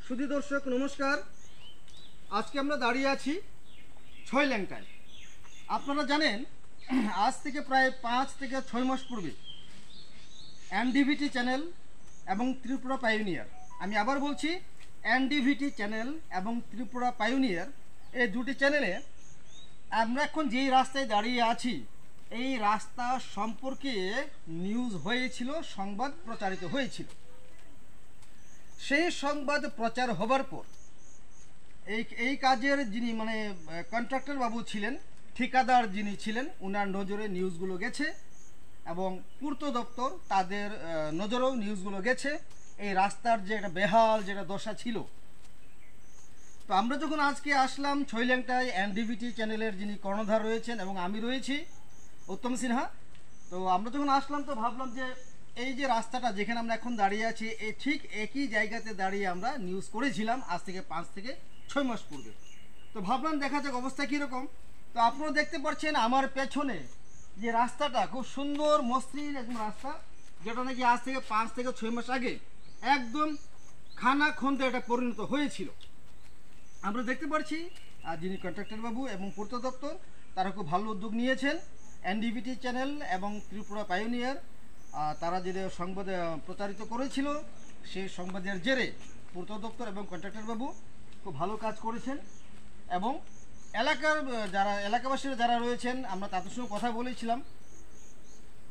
সুধী দর্শক নমস্কার। আজকে আমরা দাঁড়িয়ে আছি ছয়ল্যাংটায়। আপনারা জানেন আজ থেকে প্রায় 5 থেকে 6 মাস পূর্বে এনডিভিটি চ্যানেল এবং ত্রিপুরা পাইওনিয়ার, আমি আবার বলছি এনডিভিটি চ্যানেল এবং ত্রিপুরা পাইওনিয়ার, এই দুটি চ্যানেলে আমরা এখন যেই রাস্তায় দাঁড়িয়ে আছি এই রাস্তা সম্পর্কে নিউজ হয়েছিল, সংবাদ প্রচারিত হয়েছিল। সেই সংবাদ প্রচার হবার পর এই কাজের যিনি কন্ট্রাক্টর বাবু ছিলেন, ঠিকাদার যিনি ছিলেন, ওনার নজরে নিউজগুলো গেছে এবং পূর্ত দপ্তর তাদের নজরেও নিউজগুলো গেছে। এই রাস্তার যে একটা বেহাল যেটা দশা ছিল, তো আমরা যখন আজকে আসলাম ছয়ল্যাংটায়, এনডিভিটি চ্যানেলের যিনি কর্ণধার রয়েছেন এবং আমি রয়েছি উত্তম সিনহা, তো আমরা যখন আসলাম তো ভাবলাম যে এই যে রাস্তাটা যেখানে আমরা এখন দাঁড়িয়ে আছি এই ঠিক একই জায়গাতে দাঁড়িয়ে আমরা নিউজ করেছিলাম আজ থেকে 5 থেকে 6 মাস পূর্বে। তো ভাবলাম দেখা যাক অবস্থা কীরকম। তো আপনারা দেখতে পাচ্ছেন আমার পেছনে যে রাস্তাটা, খুব সুন্দর মসৃণ একদম রাস্তা, যেটা নাকি আজ থেকে 5 থেকে 6 মাস আগে একদম খানা খন্দে এটা পরিণত হয়েছিল। আমরা দেখতে পাচ্ছি যিনি কন্ট্রাক্টর বাবু এবং পূর্ত দপ্তর তারা খুব ভালো উদ্যোগ নিয়েছেন। এনডিভিটি চ্যানেল এবং ত্রিপুরা পাইওনিয়ার তারা যে সংবাদ প্রচারিত করেছিল সেই সংবাদের জেরে পূর্ত দপ্তর এবং কন্ট্রাক্টর বাবু খুব ভালো কাজ করেছেন এবং এলাকাবাসীরা যারা রয়েছেন আমরা তাদের সঙ্গে কথা বলেছিলাম।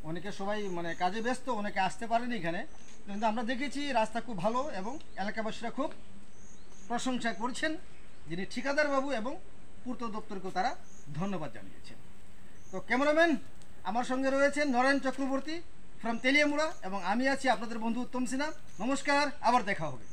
অনেকে সবাই কাজে ব্যস্ত, অনেকে আসতে পারেনি এখানে, কিন্তু আমরা দেখেছি রাস্তা খুব ভালো এবং এলাকাবাসীরা খুব প্রশংসা করছেন। যিনি ঠিকাদার বাবু এবং পূর্ত দপ্তরকেও তারা ধন্যবাদ জানিয়েছেন। তো ক্যামেরাম্যান আমার সঙ্গে রয়েছেন নরেন চক্রবর্তী ফ্রম তেলিয়ামুড়া এবং আমি আছি আপনাদের বন্ধু উত্তম সিনহা। নমস্কার, আবার দেখা হবে।